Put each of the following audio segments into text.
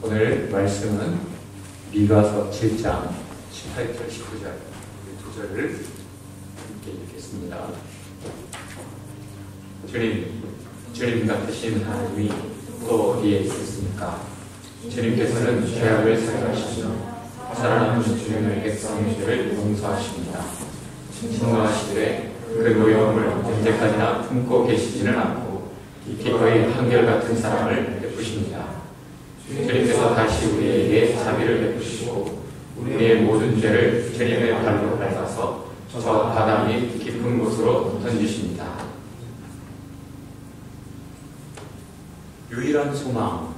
오늘 말씀은 미가서 7장 18절, 19절 두 절을 함께 읽겠습니다. 주님 같으신 하나님이 또 어디에 있으십니까? 주님께서는 죄악을 사용하시며 살아남은 주님의 백성의 죄를 용서하십니다. 진노하시되 그 노여움을 언제까지나 품고 계시지는 않고 기꺼이 한결같은 사랑을 베푸십니다. 주님께서 다시 우리에게 자비를 베푸시고 우리의 모든 죄를 주님의 발로 밟아서 저 바다 밑 깊은 곳으로 던지십니다. 유일한 소망.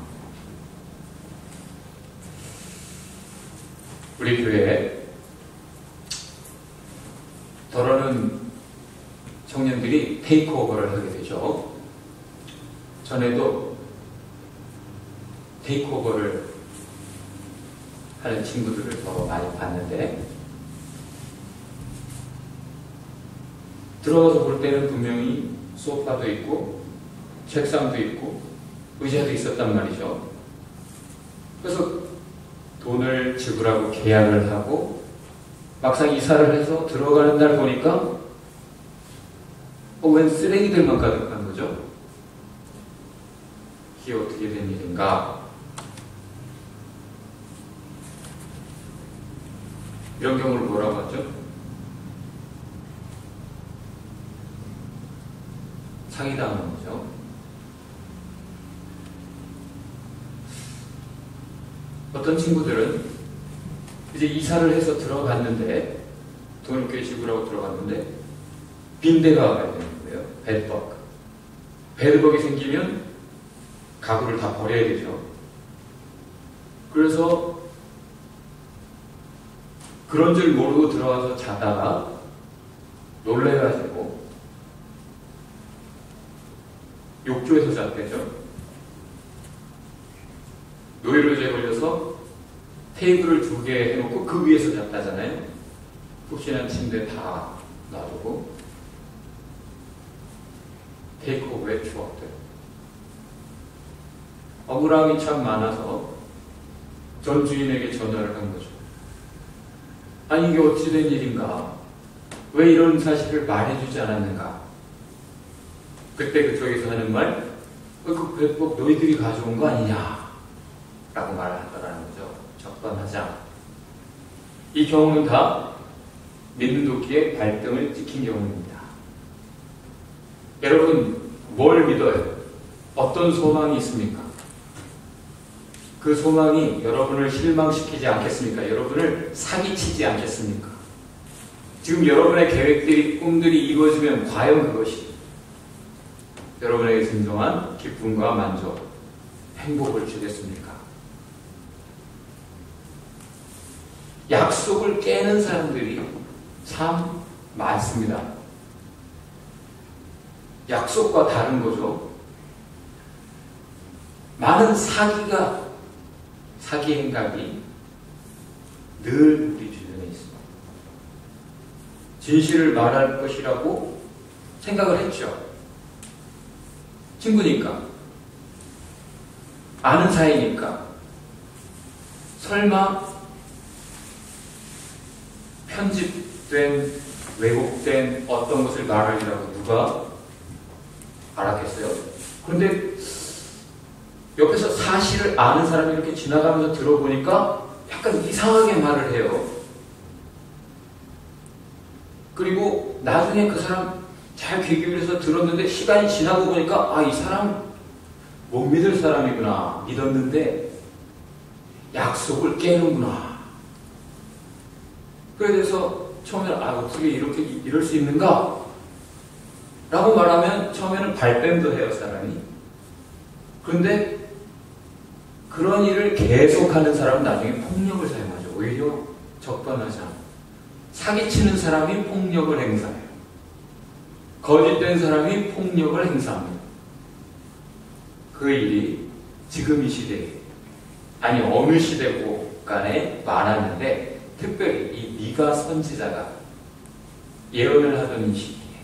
우리 교회에 더러는 청년들이 테이크오버를 하게 되죠. 전에도 테이크오버를 하는 친구들을 더 많이 봤는데, 들어가서 볼 때는 분명히 소파도 있고 책상도 있고 의자도 있었단 말이죠. 그래서 돈을 지불하고 계약을 하고 막상 이사를 해서 들어가는 날 보니까 웬 쓰레기들만 가득한 거죠. 이게 어떻게 된 일인가? 이런 경우를 뭐라고 하죠? 사기당하는 거죠. 어떤 친구들은 이제 이사를 해서 들어갔는데, 돈을 꽤 지불하고 들어갔는데 빈대가 와야 되는 거예요. 배드버그. 배드버그가 생기면 가구를 다 버려야 되죠. 그래서 그런 줄 모르고 들어가서 자다가 놀래가지고 욕조에서 잤대죠. 노이로제에 걸려서 테이블을 2개 해놓고 그 위에서 잤다잖아요. 푹신한 침대 다 놔두고. 테이크오버의 추억들. 억울함이 참 많아서 전 주인에게 전화를 한 거죠. 아니, 이게 어찌 된 일인가? 왜 이런 사실을 말해주지 않았는가? 그때 그쪽에서 하는 말, 그 배법 너희들이 가져온 거 아니냐? 라고 말을 하더라는 거죠. 적반하장. 이 경우는 다 믿는 도끼에 발등을 찍힌 경우입니다. 여러분, 뭘 믿어요? 어떤 소망이 있습니까? 그 소망이 여러분을 실망시키지 않겠습니까? 여러분을 사기치지 않겠습니까? 지금 여러분의 계획들이, 꿈들이 이루어지면 과연 그것이 여러분에게 진정한 기쁨과 만족, 행복을 주겠습니까? 약속을 깨는 사람들이 참 많습니다. 약속과 다른 거죠. 많은 사기 행각이 늘 우리 주변에 있습니다. 진실을 말할 것이라고 생각을 했죠. 친구니까, 아는 사이니까. 설마 편집된, 왜곡된 어떤 것을 말하리라고 누가 알았겠어요? 그런데 옆에서 사실을 아는 사람이 이렇게 지나가면서 들어보니까 약간 이상하게 말을 해요. 그리고 나중에 그 사람 잘 귀 기울여서 들었는데 시간이 지나고 보니까 이 사람 못 믿을 사람이구나. 믿었는데 약속을 깨는구나. 그래서 처음에는 어떻게 이럴 수 있는가? 라고 말하면 처음에는 발뺌도 해요, 사람이. 그런데 그런 일을 계속하는 사람은 나중에 폭력을 사용하죠. 오히려 적반하장. 사기치는 사람이 폭력을 행사해요. 거짓된 사람이 폭력을 행사합니다. 그 일이 지금 이 시대에, 아니 어느 시대고 간에 많았는데, 특별히 이 미가 선지자가 예언을 하던 이 시기에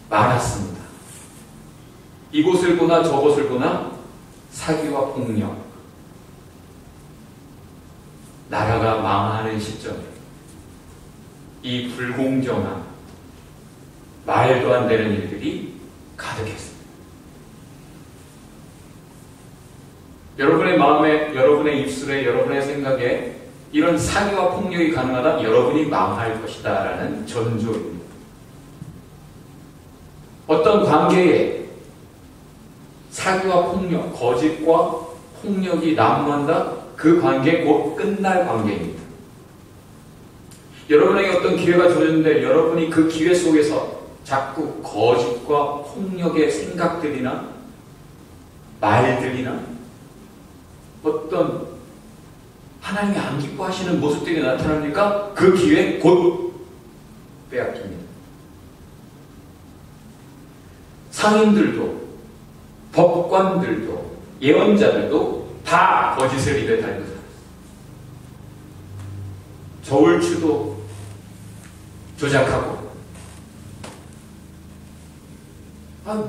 많았습니다. 이곳을 보나 저곳을 보나 사기와 폭력, 나라가 망하는 시점에 이 불공정한 말도 안 되는 일들이 가득했습니다. 여러분의 마음에, 여러분의 입술에, 여러분의 생각에 이런 사기와 폭력이 가능하다, 여러분이 망할 것이다 라는 전조입니다. 어떤 관계에 사기와 폭력, 거짓과 폭력이 난무한다, 그 관계 곧 끝날 관계입니다. 여러분에게 어떤 기회가 주어졌는데 여러분이 그 기회 속에서 자꾸 거짓과 폭력의 생각들이나 말들이나 어떤 하나님이 안 기뻐하시는 모습들이 나타납니까? 그 기회 곧 빼앗깁니다. 상인들도 법관들도 예언자들도 다 거짓을 입에 달고 살았어요. 저울추도 조작하고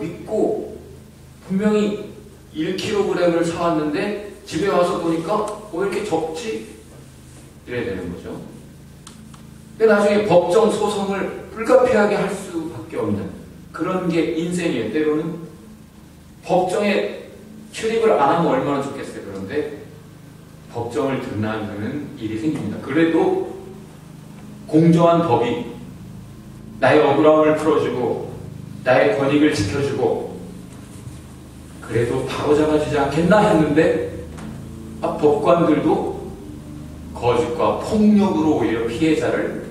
믿고 분명히 1kg을 사왔는데 집에 와서 보니까 왜 이렇게 적지? 이래야 되는 거죠. 근데 나중에 법정 소송을 불가피하게 할 수밖에 없는 그런 게 인생이에요. 때로는 법정에 출입을 안 하면 얼마나 좋겠어요. 그런데 법정을 등한하는 일이 생깁니다. 그래도 공정한 법이 나의 억울함을 풀어주고 나의 권익을 지켜주고 그래도 바로잡아주지 않겠나 했는데 법관들도 거짓과 폭력으로 오히려 피해자를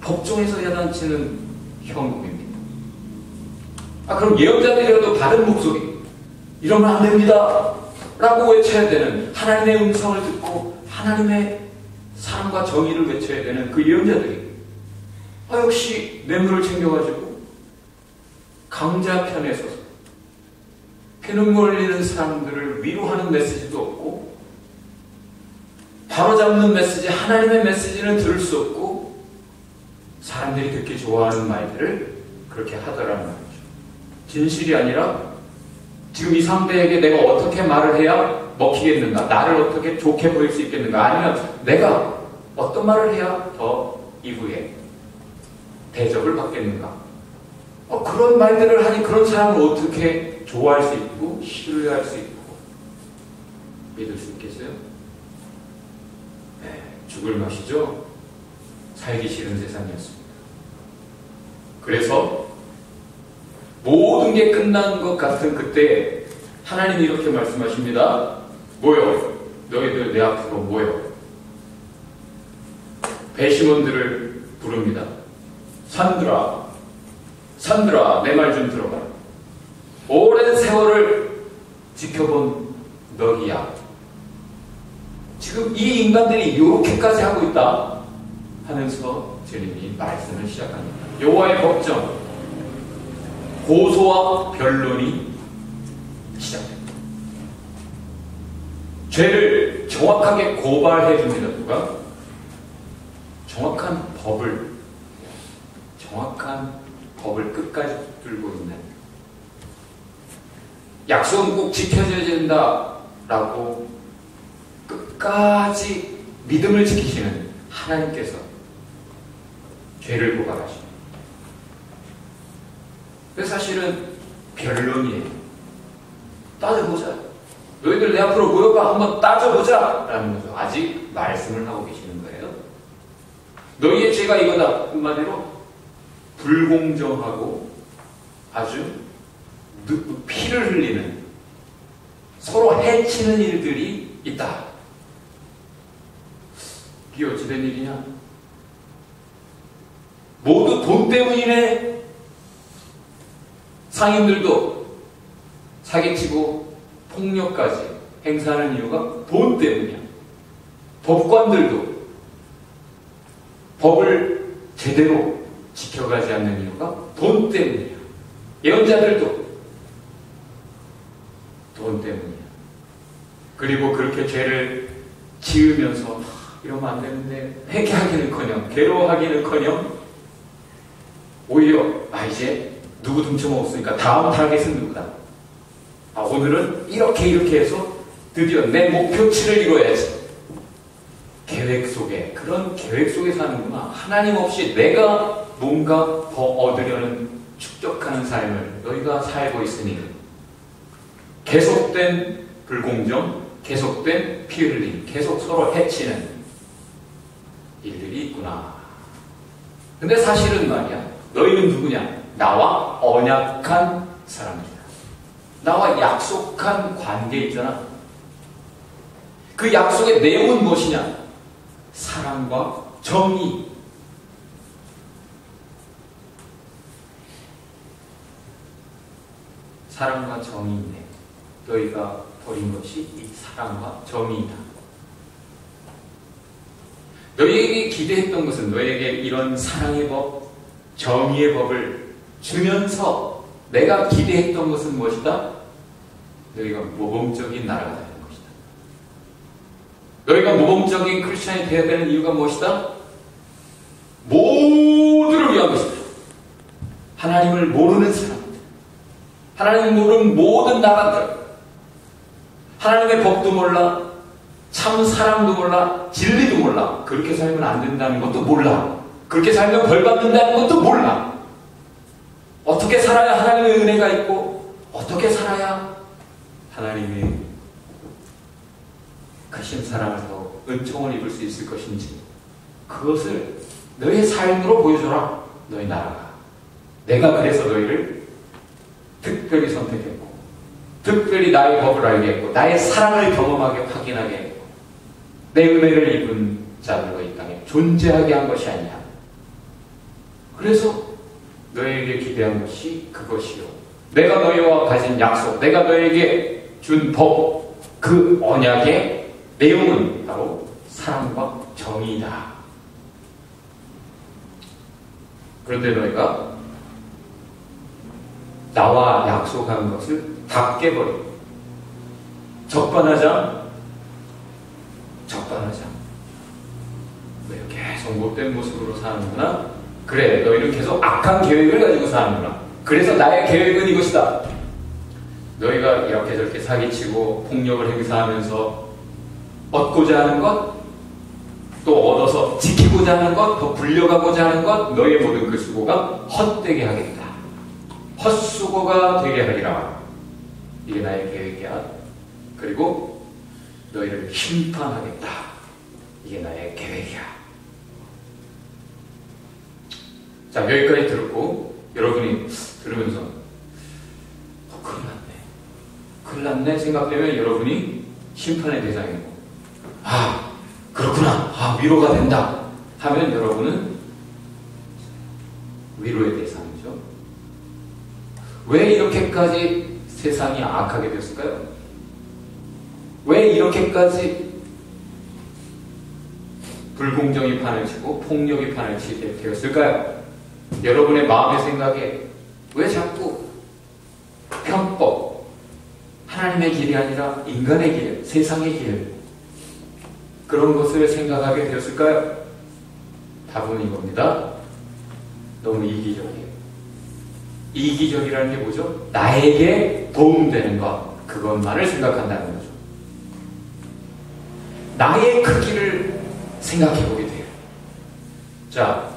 법정에서 야단치는 형국입니다. 그럼 예언자들이라도 다른 목소리, 이러면 안 됩니다 라고 외쳐야 되는, 하나님의 음성을 듣고 하나님의 사랑과 정의를 외쳐야 되는 그 예언자들이 역시 뇌물을 챙겨가지고 강자 편에 서서 피눈물 흘리는 사람들을 위로하는 메시지도 없고 바로잡는 메시지, 하나님의 메시지는 들을 수 없고 사람들이 듣기 좋아하는 말들을 그렇게 하더라는 말이죠. 진실이 아니라 지금 이 상대에게 내가 어떻게 말을 해야 먹히겠는가, 나를 어떻게 좋게 보일 수 있겠는가, 아니면 내가 어떤 말을 해야 더 이후에 대접을 받겠는가, 그런 말들을 하니 그런 사람을 어떻게 좋아할 수 있고 신뢰할 수 있고 믿을 수 있겠어요? 죽을 맛이죠. 살기 싫은 세상이었습니다. 그래서 모든 게 끝난 것 같은 그때 하나님이 이렇게 말씀하십니다. 모여, 너희들 내 앞으로 모여. 배심원들을 부릅니다. 산들아, 산들아, 내 말 좀 들어봐라. 오랜 세월을 지켜본 너희야. 지금 이 인간들이 이렇게까지 하고 있다 하면서 주님이 말씀을 시작합니다. 여호와의 법정, 고소와 변론이 시작됩니다. 죄를 정확하게 고발해 줍니다. 누가? 정확한 법을 끝까지 들고 있는, 약속은 꼭 지켜져야 된다라고 끝까지 믿음을 지키시는 하나님께서 죄를 고발하십니다. 그래서 사실은 변론이에요. 따져보자. 너희들 내 앞으로 모여봐. 한번 따져보자 라는 거죠. 아직 말씀을 하고 계시는 거예요. 너희의 죄가 이거다. 한마디로 불공정하고 아주 피를 흘리는, 서로 해치는 일들이 있다. 이게 어찌된 일이냐? 모두 돈 때문이네. 상인들도 사기치고 폭력까지 행사하는 이유가 돈 때문이야. 법관들도 법을 제대로 지켜가지 않는 이유가 돈 때문이야. 예언자들도 돈 때문이야. 그리고 그렇게 죄를 지으면서 이러면 안 되는데 회개하기는커녕 괴로워하기는커녕 오히려 이제 누구 등쳐먹었으니까 다음 타겟은 누구다. 오늘은 이렇게 해서 드디어 내 목표치를 이뤄야지. 계획 속에, 그런 계획 속에 사는구나. 하나님 없이 내가 뭔가 더 얻으려는 축적하는 삶을 너희가 살고 있으니 계속된 불공정, 계속된 피 흘림, 계속 서로 해치는 일들이 있구나. 근데 사실은 말이야, 너희는 누구냐? 나와 언약한 사람이다. 나와 약속한 관계 있잖아. 그 약속의 내용은 무엇이냐? 사랑과 정의. 사랑과 정의인데 너희가 버린 것이 이 사랑과 정의이다. 너희에게 기대했던 것은 너희에게 이런 사랑의 법, 정의의 법을 주면서 내가 기대했던 것은 무엇이다? 너희가 모범적인 나라가 되는 것이다. 너희가 모범적인 크리스천이 되어야 되는 이유가 무엇이다? 모두를 위한 것이다. 하나님을 모르는 사람들, 하나님을 모르는 모든 나라들, 하나님의 법도 몰라, 참 사랑도 몰라, 진리도 몰라. 그렇게 살면 안 된다는 것도 몰라. 그렇게 살면 벌 받는다는 것도 몰라. 어떻게 살아야 하나님의 은혜가 있고, 어떻게 살아야 하나님의 크신 사랑을 더 은총을 입을 수 있을 것인지, 그것을 너의 삶으로 보여줘라. 너희 나라가. 내가 그래서 너희를 특별히 선택했고, 특별히 나의 법을 알게 했고, 나의 사랑을 경험하게 확인하게 했고, 내 은혜를 입은 자들과 이 땅에 존재하게 한 것이 아니냐. 그래서 너희에게 기대한 것이 그것이요. 내가 너희와 가진 약속, 내가 너희에게 준 법, 그 언약의 내용은 바로 사랑과 정의이다. 그런데 너희가 나와 약속한 것을 다 깨버리고 적반하장 왜 계속 못된 모습으로 사는구나. 그래, 너희는 계속 악한 계획을 가지고 사는구나. 그래서 나의 계획은 이것이다. 너희가 이렇게 저렇게 사기치고 폭력을 행사하면서 얻고자 하는 것, 또 얻어서 지키고자 하는 것, 더 불려가고자 하는 것, 너희의 모든 그 수고가 헛되게 하겠다. 헛수고가 되게 하리라. 이게 나의 계획이야. 그리고 너희를 심판하겠다. 이게 나의 계획이야. 자, 여기까지 들었고 여러분이 들으면서 큰일 났네 생각되면 여러분이 심판의 대상이고, 그렇구나, 위로가 된다 하면 여러분은 위로의 대상이죠. 왜 이렇게까지 세상이 악하게 됐을까요? 왜 이렇게까지 불공정이 판을 치고 폭력이 판을 치게 되었을까요? 여러분의 마음의 생각에 왜 자꾸 편법, 하나님의 길이 아니라 인간의 길, 세상의 길, 그런 것을 생각하게 되었을까요? 답은 이겁니다. 너무 이기적이에요. 이기적이라는 게 뭐죠? 나에게 도움되는 것, 그것만을 생각한다는 거죠. 나의 크기를 생각해 보게 돼요. 자,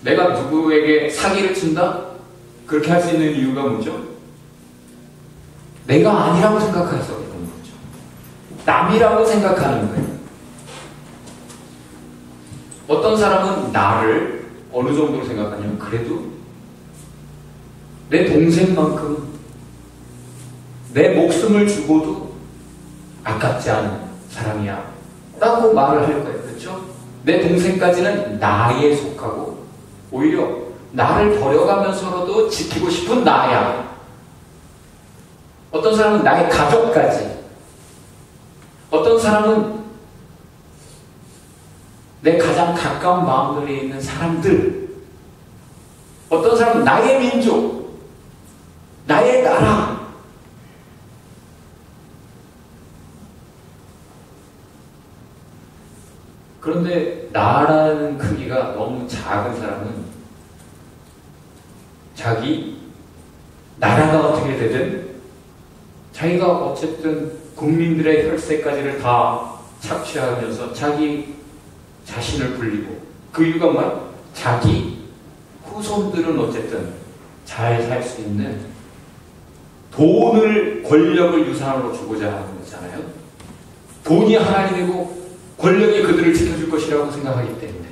내가 누구에게 사기를 친다? 그렇게 할 수 있는 이유가 뭐죠? 내가 아니라고 생각해서 그런 거죠. 남이라고 생각하는 거예요. 어떤 사람은 나를 어느 정도로 생각하냐면, 그래도 내 동생만큼 내 목숨을 주고도 아깝지 않은 사람이야 라고 말을 할 거예요. 그렇죠? 내 동생까지는 나에 속하고 오히려 나를 버려가면서라도 지키고 싶은 나야. 어떤 사람은 나의 가족까지, 어떤 사람은 내 가장 가까운 마음들에 있는 사람들, 어떤 사람은 나의 민족, 나의 나라. 그런데 나라는 크기가 너무 작은 사람은 자기 나라가 어떻게 되든 자기가 어쨌든 국민들의 혈세까지를 다 착취하면서 자기 자신을 불리고, 그 이유가 뭐야? 자기 후손들은 어쨌든 잘 살 수 있는 돈을, 권력을 유산으로 주고자 하는 거잖아요. 돈이 하나님이고 권력이 그들을 지켜줄 것이라고 생각하기 때문에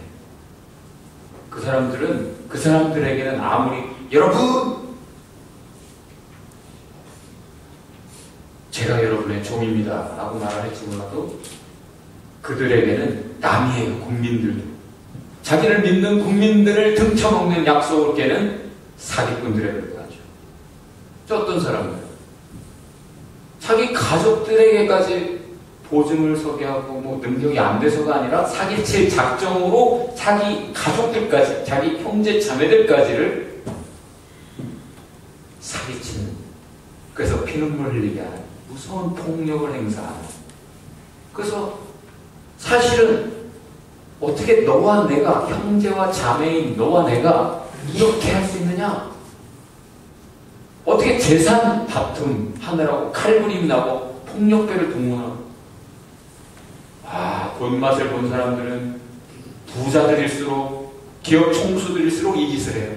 그 사람들은, 그 사람들에게는 아무리 여러분, 제가 여러분의 종입니다 라고 말을 할지 몰라도 그들에게는 남이에요. 국민들도. 자기를 믿는 국민들을 등쳐먹는 약속을 깨는 사기꾼들에 불과하죠. 또 어떤 사람은 자기 가족들에게까지 보증을 서게 하고 뭐 능력이 안 돼서가 아니라 사기칠 작정으로 자기 가족들까지, 자기 형제 자매들까지를 사기치는, 그래서 피눈물 흘리게 하는 무서운 폭력을 행사하는. 그래서 사실은 어떻게 너와 내가, 형제와 자매인 너와 내가 이렇게 할 수 있느냐? 어떻게 재산 다툼 하느라고 칼부림 나고 폭력배를 동원하고. 돈 맛을 본 사람들은 부자들일수록, 기업 총수들일수록 이 짓을 해요.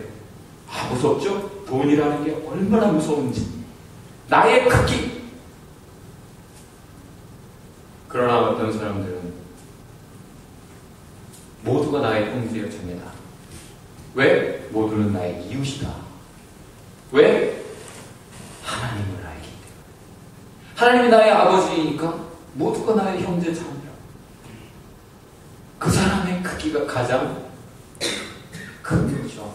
무섭죠? 돈이라는 게 얼마나 무서운지. 나의 크기. 그러나 어떤 사람들은 모두가 나의 형제여 자매다. 왜? 모두는 나의 이웃이다. 왜? 하나님을 알기 때문에. 하나님이 나의 아버지이니까 모두가 나의 형제 자매라. 그 사람의 크기가 가장 큰 거죠.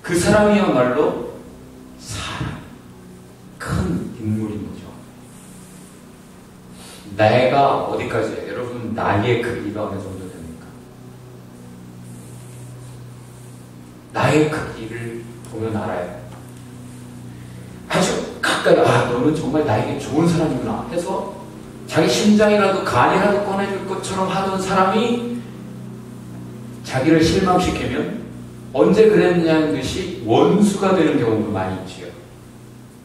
그 사람이야말로 사람, 큰 인물인 거죠. 내가 어디까지예요? 여러분, 나의 크기가 어느 정도 됩니까? 나의 크기를 보면 알아요. 아주 가까이, 너는 정말 나에게 좋은 사람이구나 해서 자기 심장이라도 간이라도 꺼내줄 것처럼 하던 사람이 자기를 실망시키면 언제 그랬냐는 듯이 원수가 되는 경우도 많이 있지요.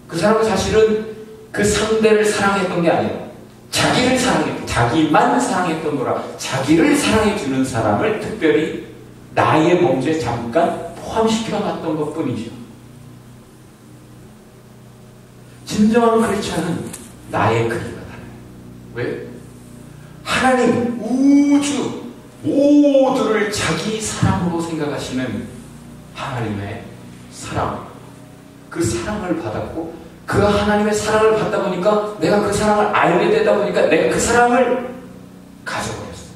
그 사람은 사실은 그 상대를 사랑했던 게 아니에요. 자기를 사랑했던, 자기만 사랑했던 거라. 자기를 사랑해주는 사람을 특별히 나의 범죄에 잠깐 포함시켜놨던 것 뿐이죠. 진정한 크리스천은 나의 크기가 달라요. 왜? 하나님, 우주 모두를 자기 사랑으로 생각하시는 하나님의 사랑, 그 사랑을 받았고, 그 하나님의 사랑을 받다 보니까 내가 그 사랑을 알게 되다 보니까 내가 그 사랑을 가져버렸어.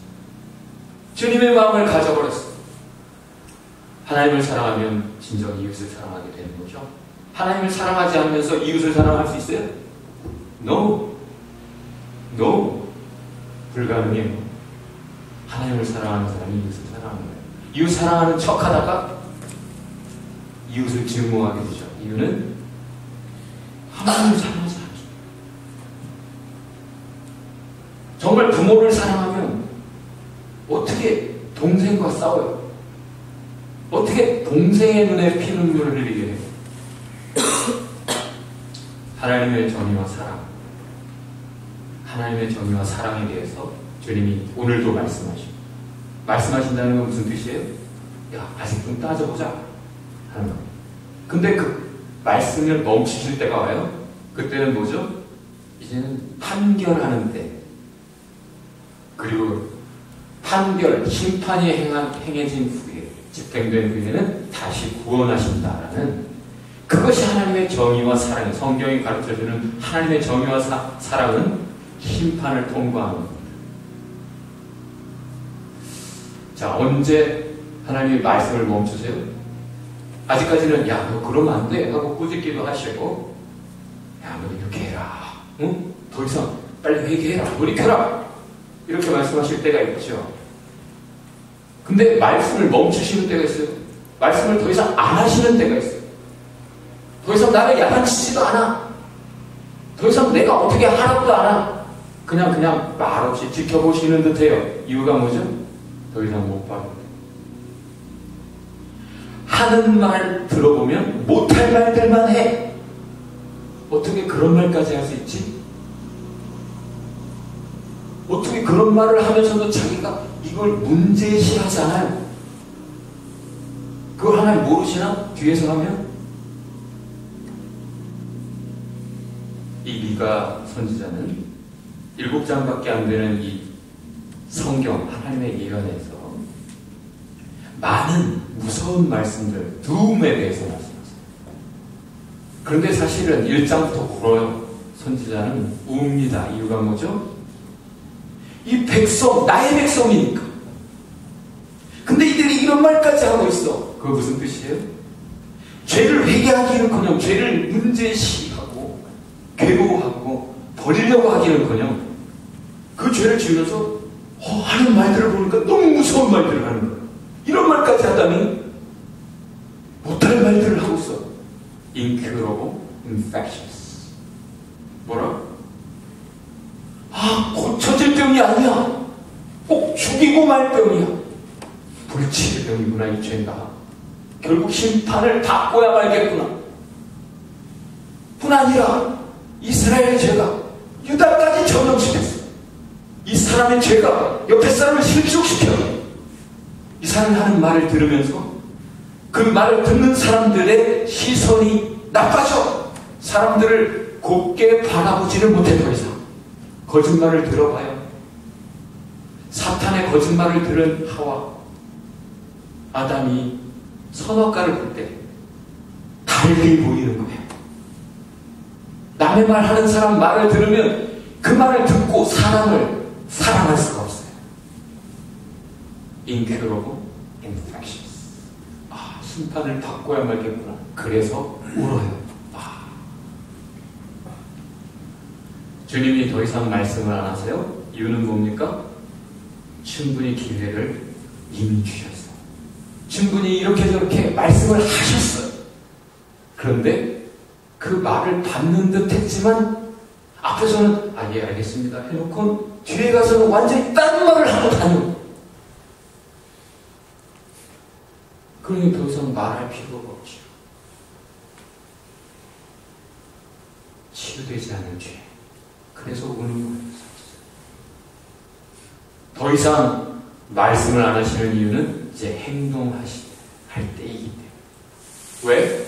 주님의 마음을 가져버렸어. 하나님을 사랑하면 진정 이웃을 사랑하게 되는 거죠. 하나님을 사랑하지 않으면서 이웃을 사랑할 수 있어요? No. No. 불가능해요. 하나님을 사랑하는 사람이 이웃을 사랑하는 거예요. 이웃 사랑하는 척 하다가 이웃을 증오하게 되죠. 이유는 하나님을 사랑하지 않죠. 정말 부모를 사랑하면 어떻게 동생과 싸워요? 어떻게 동생의 눈에 피눈물을 흘리게 해요? 하나님의 정의와 사랑, 하나님의 정의와 사랑에 대해서 주님이 오늘도 말씀하신다는 건 무슨 뜻이에요? 야, 아직 좀 따져보자 하는 거. 근데 그 말씀을 멈추실 때가 와요. 그때는 뭐죠? 이제는 판결하는 때. 그리고 판결, 심판이 행해진 후에, 집행된 후에는 다시 구원하신다라는, 그것이 하나님의 정의와 사랑이에요. 성경이 가르쳐주는 하나님의 정의와 사랑은 심판을 통과하는 겁니다. 자, 언제 하나님의 말씀을 멈추세요? 아직까지는 야, 너 그러면 안 돼 하고 꾸짖기도 하시고, 야, 너 이렇게 해라, 응? 더 이상 빨리 회개해라, 돌이켜라, 이렇게 말씀하실 때가 있죠. 근데 말씀을 멈추시는 때가 있어요. 말씀을 더 이상 안 하시는 때가 있어요. 더 이상 나를 야단치지도 않아. 더 이상 내가 어떻게 하라고도 안 하. 그냥 말없이 지켜보시는 듯해요. 이유가 뭐죠? 더 이상 못 받는 거예요. 하는 말 들어보면 못할 말들만 해. 어떻게 그런 말까지 할 수 있지? 어떻게 그런 말을 하면서도 자기가 이걸 문제시하잖아요. 그걸 하나님 모르시나? 뒤에서 하면? 이 미가 선지자는 7장밖에 안 되는 이 성경 하나님의 예언에서 많은 무서운 말씀들, 도움에 대해서 말씀하세요. 그런데 사실은 1장부터 울어요. 선지자는 웁니다. 이유가 뭐죠? 이 백성, 나의 백성이니까. 근데 이들이 이런 말까지 하고 있어. 그거 무슨 뜻이에요? 죄를 회개하기는커녕 죄를 문제시하고 괴로워하고 버리려고 하기는커녕 그 죄를 지으면서 하는 말들을 보니까 너무 무서운 말들을 하는 거예요. 이런 말까지 하다니 못할 말들을 하고 있어. incurable infectious. 뭐라? 고쳐질 병이 아니야. 꼭 죽이고 말 병이야. 불치의 병이구나 이 죄가. 결국 심판을 받고야 말겠구나. 뿐 아니라 이스라엘의 죄가 유다까지 전염시켰어. 이 사람의 죄가 옆에 사람을 실족시켜. 이 사람이 하는 말을 들으면서 그 말을 듣는 사람들의 시선이 나빠져. 사람들을 곱게 바라보지를 못해. 더 이상 거짓말을 들어봐요. 사탄의 거짓말을 들은 하와 아담이 선악과를 볼 때 달리 보이는 거예요. 남의 말 하는 사람 말을 들으면 그 말을 듣고 사람을 사랑할 수가 없어요. incurable infectious. 심판을 받고야 말겠구나. 그래서 울어요. 주님이 더 이상 말씀을 안 하세요? 이유는 뭡니까? 충분히 기회를 이미 주셨어요. 충분히 이렇게 저렇게 말씀을 하셨어요. 그런데 그 말을 받는 듯 했지만 앞에서는 예 알겠습니다 해놓고 뒤에 가서는 완전히 딴 말을 하고 다녀. 그러니 더 이상 말할 필요가 없죠. 치유되지 않는 죄. 그래서 우는 거예요. 더 이상 말씀을 안 하시는 이유는 이제 행동할 때이기 때문에. 왜?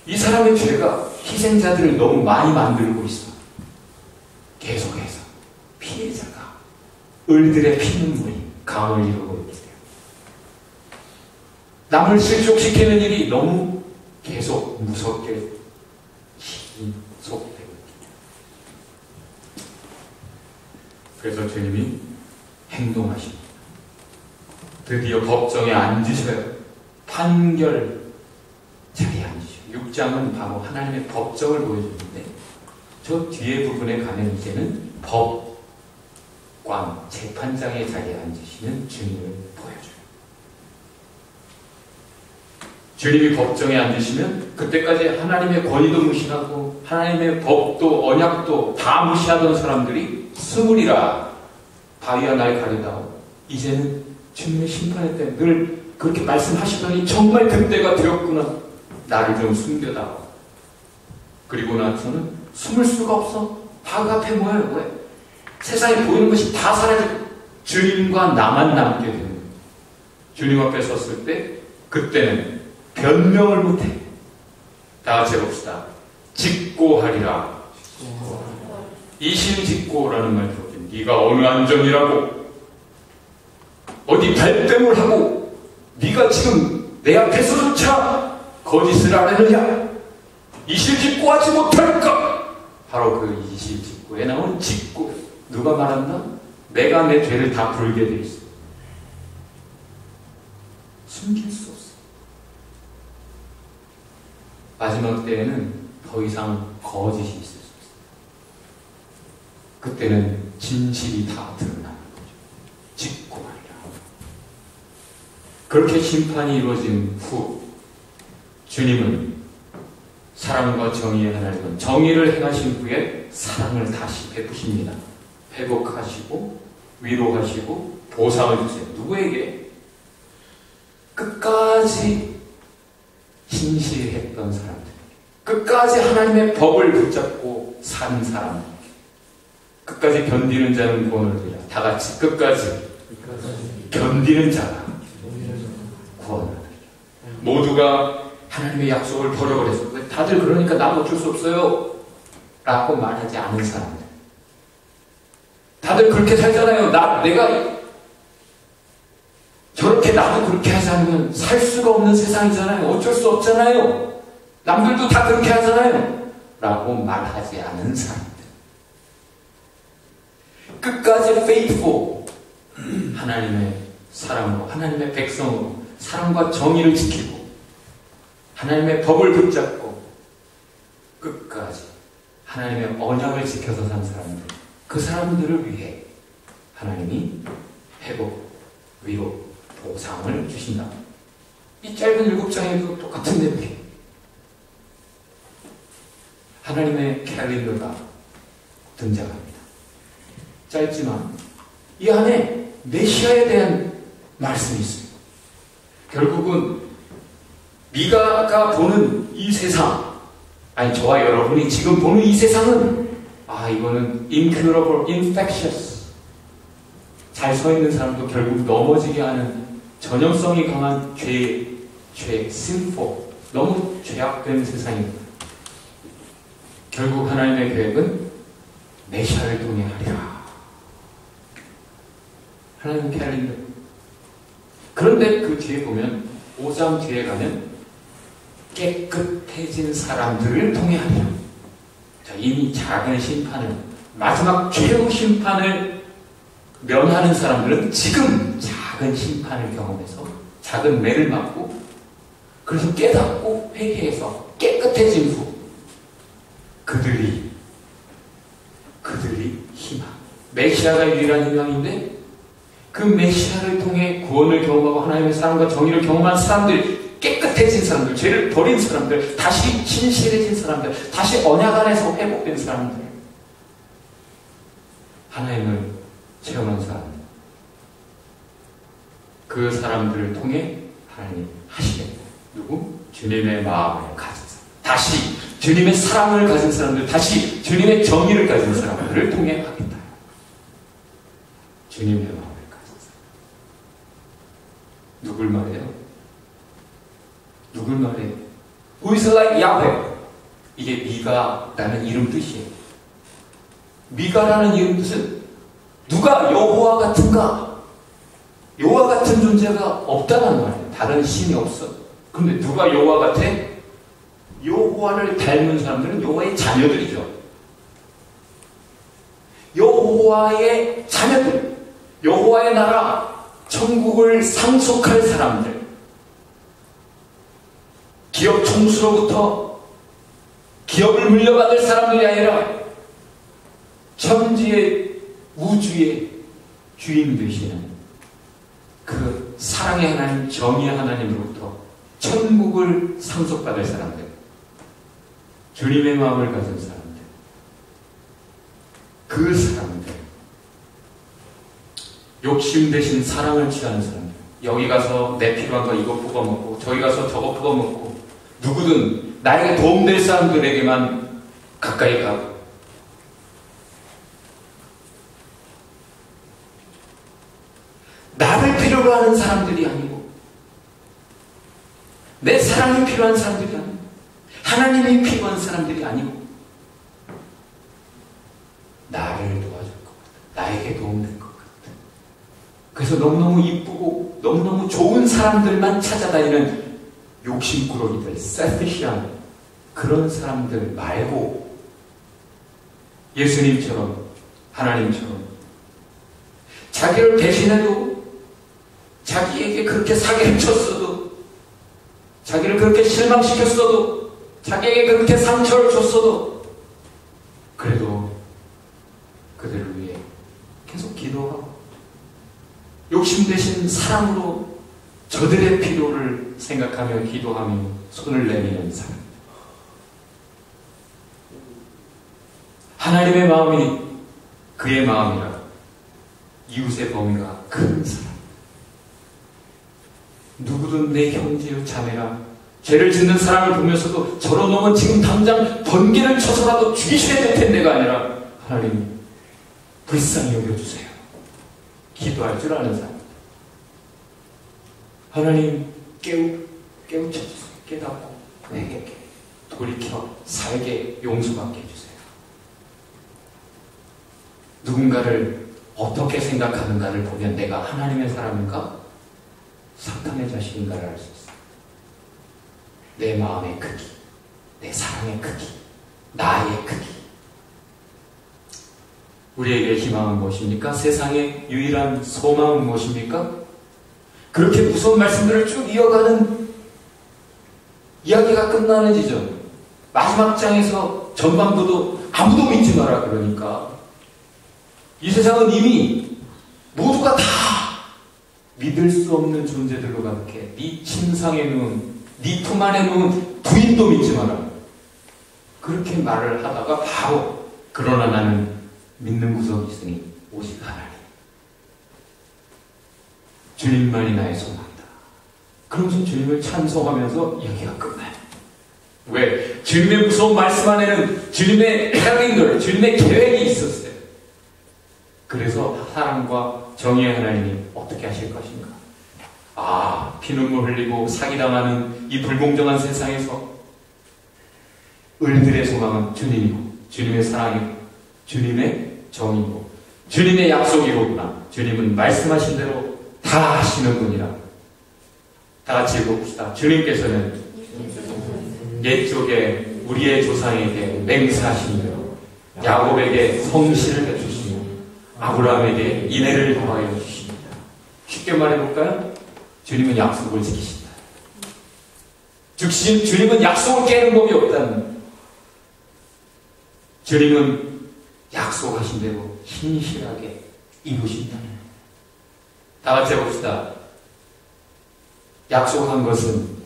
이 사람의 죄가 희생자들을 너무 많이 만들고 있어. 계속해서 피해자가 을들의 피눈물이 강을 이루고 있기 때문에 남을 실족시키는 일이 너무 계속 무섭게 지속되고 있기 때문에. 그래서 주님이 행동하십니다. 드디어 법정에 앉으셔요. 판결 자리에 앉으셔요. 6장은 바로 하나님의 법정을 보여주는데 저 뒤에 부분에 가면 이제는 법관, 재판장의 자리에 앉으시는 주님을 보여줘요. 주님이 법정에 앉으시면 그때까지 하나님의 권위도 무시하고 하나님의 법도 언약도 다 무시하던 사람들이 스물이라 바위와 날 가리다오. 이제는 주님의 심판의 때 늘 그렇게 말씀하시더니 정말 그때가 되었구나. 나를 좀 숨겨다오. 그리고 나서는 숨을 수가 없어. 다 그 앞에 모여요. 왜? 세상에 보이는 것이 다 사라지고 주님과 나만 남게 되는 거예요. 주님 앞에 섰을 때 그때는 변명을 못해. 다 같이 해봅시다. 직고하리라. 이심직고라는 말 들었죠. 네가 어느 안정이라고 어디 발뺌을 하고 네가 지금 내 앞에서조차 거짓을 안 하느냐? 이실직고하지 못할까? 바로 그 이실직고에 나오는 직고. 누가 말한다? 내가 내 죄를 다 불게 돼 있어. 숨길 수 없어. 마지막 때에는 더 이상 거짓이 있을 수 없어. 그때는 진실이 다 드러나는 거죠. 직고하리라. 그렇게 심판이 이루어진 후 주님은 사랑과 정의의 하나님은 정의를 행하신 후에 사랑을 다시 베푸십니다. 회복하시고 위로하시고 보상을 주세요. 누구에게? 끝까지 신실했던 사람들에게, 끝까지 하나님의 법을 붙잡고 산 사람들에게, 끝까지 견디는 자는 구원을 얻으리라. 다 같이 끝까지 견디는 자가 구원을 얻으리라. 모두가 하나님의 약속을 버려버렸어요. 다들 그러니까 나도 어쩔 수 없어요 라고 말하지 않은 사람들. 다들 그렇게 살잖아요. 내가 저렇게 나도 그렇게 하지 않으면 살 수가 없는 세상이잖아요. 어쩔 수 없잖아요. 남들도 다 그렇게 하잖아요. 라고 말하지 않은 사람들. 끝까지 faithful, 하나님의 사랑으로, 하나님의 백성으로 사랑과 정의를 지키고 하나님의 법을 붙잡고 끝까지 하나님의 언약을 지켜서 산 사람들, 그 사람들을 위해 하나님이 회복, 위로, 보상을 주신다. 이 짧은 7장에도 똑같은 내용이에요. 하나님의 캘린더가 등장합니다. 짧지만 이 안에 메시아에 대한 말씀이 있습니다. 결국은 미가가 보는 이 세상, 아니 저와 여러분이 지금 보는 이 세상은 이거는 incurable, infectious, 잘 서 있는 사람도 결국 넘어지게 하는 전염성이 강한 sinful, 너무 죄악된 세상입니다. 결국 하나님의 계획은 메시아를 통해 하리라. 하나님의 캘린더. 그런데 그 뒤에 보면 5장 뒤에 가면 깨끗해진 사람들을 통해 하리라. 자, 이미 작은 심판을, 마지막 최후 심판을 면하는 사람들은 지금 작은 심판을 경험해서 작은 매를 맞고 그래서 깨닫고 회개해서 깨끗해진 후 그들이 희망, 메시아가 유일한 희망인데 그 메시아를 통해 구원을 경험하고 하나님의 사랑과 정의를 경험한 사람들, 깨끗해진 사람들, 죄를 버린 사람들, 다시 신실해진 사람들, 다시 언약 안에서 회복된 사람들, 하나님을 체험한 사람들, 그 사람들을 통해 하나님 하시겠다. 누구? 주님의 마음을 가진 사람, 다시 주님의 사랑을 가진 사람들, 다시 주님의 정의를 가진 사람들을 통해 하겠다. 주님의 마음을 가진 사람. 누굴 말해요? 누굴 말해요? Who is like Yahweh? 이게 미가라는 이름 뜻이에요. 미가라는 이름 뜻은 누가 여호와 같은가? 여호와 같은 존재가 없다는 말이에요. 다른 신이 없어. 근데 누가 여호와 같아? 여호와를 닮은 사람들은 여호와의 자녀들이죠. 여호와의 자녀들, 여호와의 나라, 천국을 상속할 사람들, 기업 총수로부터 기업을 물려받을 사람들이 아니라 천지의 우주의 주인 되시는 그 사랑의 하나님, 정의의 하나님으로부터 천국을 상속받을 사람들, 주님의 마음을 가진 사람들, 그 사람들, 욕심 대신 사랑을 취하는 사람들, 여기 가서 내 필요한 거 이거 뽑아먹고 저기 가서 저거 뽑아먹고 누구든 나에게 도움될 사람들에게만 가까이 가고, 나를 필요로 하는 사람들이 아니고 내 사랑이 필요한 사람들이 아니고 하나님이 필요한 사람들이 아니고 나를 도와줄 것 같아, 나에게 도움될 것 같아. 그래서 너무너무 이쁘고 너무너무 좋은 사람들만 찾아다니는 욕심꾸러기들, 셀피시한 그런 사람들 말고 예수님처럼, 하나님처럼 자기를 배신해도, 자기에게 그렇게 사기를 쳤어도, 자기를 그렇게 실망시켰어도, 자기에게 그렇게 상처를 줬어도 그래도 그들을 위해 계속 기도하고 욕심 대신 사랑으로 저들의 필요를 생각하며 기도하며 손을 내미는 사람, 하나님의 마음이 그의 마음이라 이웃의 범위가 큰 사람, 누구든 내 형제요 자매가 죄를 짓는 사람을 보면서도 저런 놈은 지금 당장 번개를 쳐서라도 죽이셔야 될 텐데가 아니라 하나님 불쌍히 여겨주세요, 기도할 줄 아는 사람. 하나님 깨우쳐주세요. 깨닫고 내게 돌이켜 살게 용서받게 해주세요. 누군가를 어떻게 생각하는가를 보면 내가 하나님의 사람인가 사탄의 자식인가를 알 수 있어요. 내 마음의 크기, 내 사랑의 크기, 나의 크기. 우리에게 희망은 무엇입니까? 세상의 유일한 소망은 무엇입니까? 그렇게 무서운 말씀들을 쭉 이어가는 이야기가 끝나는 지점. 마지막 장에서 전반부도 아무도 믿지 마라 그러니까 이 세상은 이미 모두가 다 믿을 수 없는 존재들로 가득해. 네 침상에 누운, 네 품 안에 누운 부인도 믿지 마라. 그렇게 말을 하다가 바로 그러나 나는 믿는 구석이 있으니 오직 하나님. 주님만이 나의 소망이다. 그러면서 주님을 찬송하면서 이야기가 끝나요. 왜? 주님의 무서운 말씀 안에는 주님의 플랜들, 주님의 계획이 있었어요. 그래서 사랑과 정의의 하나님이 어떻게 하실 것인가? 피눈물 흘리고 사기당하는 이 불공정한 세상에서 을들의 소망은 주님이고 주님의 사랑이고 주님의 정의고 주님의 약속이로구나. 주님은 말씀하신 대로 다 하시는 분이라. 다 같이 읽어봅시다. 주님께서는 옛적에 우리의 조상에게 맹세하신 대로 야곱에게 성실을 베푸시며 아브라함에게 인애를 더하여 주십니다. 쉽게 말해볼까요? 주님은 약속을 지키신다. 주님은 약속을 깨는 법이 없다는. 주님은 약속하신 대로 신실하게 이루신다. 다 같이 해봅시다. 약속한 것은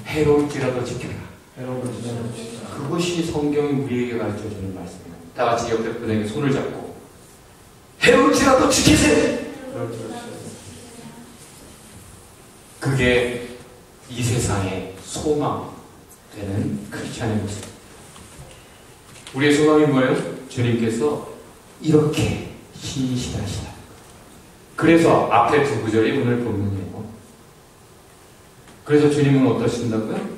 해로울지라도 지켜라. 그것이 성경이 우리에게 가르쳐주는 말씀입니다. 다 같이 옆에 분에게 손을 잡고 해로울지라도 지키세요. 그게 이 세상의 소망 되는 크리스찬의 모습. 우리의 소망이 뭐예요? 주님께서 이렇게 신실하시다. 그래서 앞에 두 구절이 오늘 본문이에요. 그래서 주님은 어떠신다고요?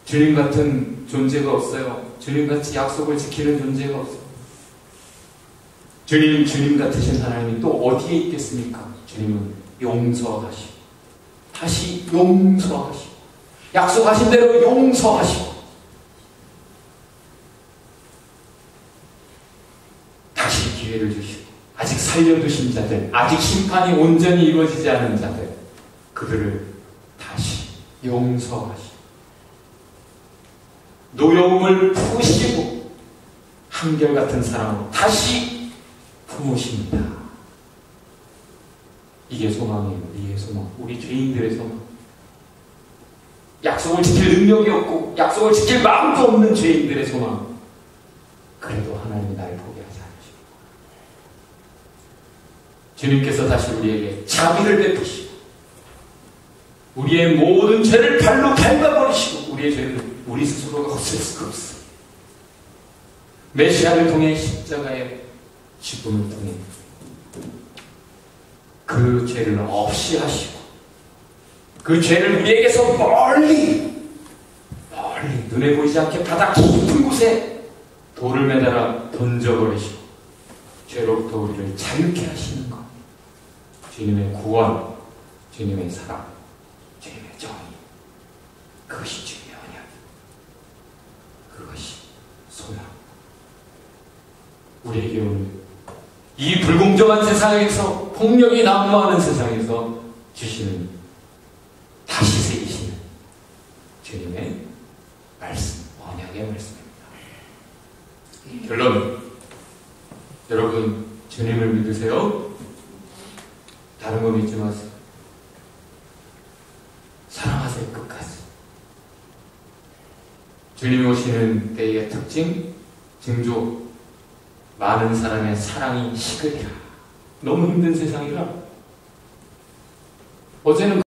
주님 같은 존재가 없어요. 주님같이 약속을 지키는 존재가 없어요. 주님 같으신 하나님이 또 어디에 있겠습니까? 주님은 용서하시고 다시 용서하시고 약속하신 대로 용서하시고 다시 기회를 주시고 아직 살려두신 자들, 아직 심판이 온전히 이루어지지 않은 자들, 그들을 다시 용서하시고 노여움을 푸시고 한결같은 사랑으로 다시 품으십니다. 이게 소망이에요. 우리의 소망, 우리 죄인들의 소망. 약속을 지킬 능력이 없고 약속을 지킬 마음도 없는 죄인들의 소망. 그래도 하나님이 나를 포기하지 않으십니다. 주님께서 다시 우리에게 자비를 베푸시고 우리의 모든 죄를 발로 밟아버리시고 우리의 죄는 우리 스스로가 없앨 수가 없어요. 메시아를 통해 십자가의 죽음을 통해 그 죄를 없이 하시고 그 죄를 우리에게서 멀리 눈에 보이지 않게 바다 깊은 곳에 돌을 매달아 던져버리시고 죄로부터 우리를 자유케 하시는 것. 주님의 구원, 주님의 사랑, 주님의 정의. 그것이 주님의 언약. 그것이 소망. 우리에게 오늘 이 불공정한 세상에서, 폭력이 난무하는 세상에서 주시는, 다시 새기시는 주님의 말씀, 언약의 말씀입니다. 결론, 여러분 주님을 믿으세요? 다른 거 믿지 마세요. 사랑하세요, 끝까지. 주님이 오시는 때의 특징, 징조, 많은 사람의 사랑이 식으리라. 너무 힘든 세상이라. 어제는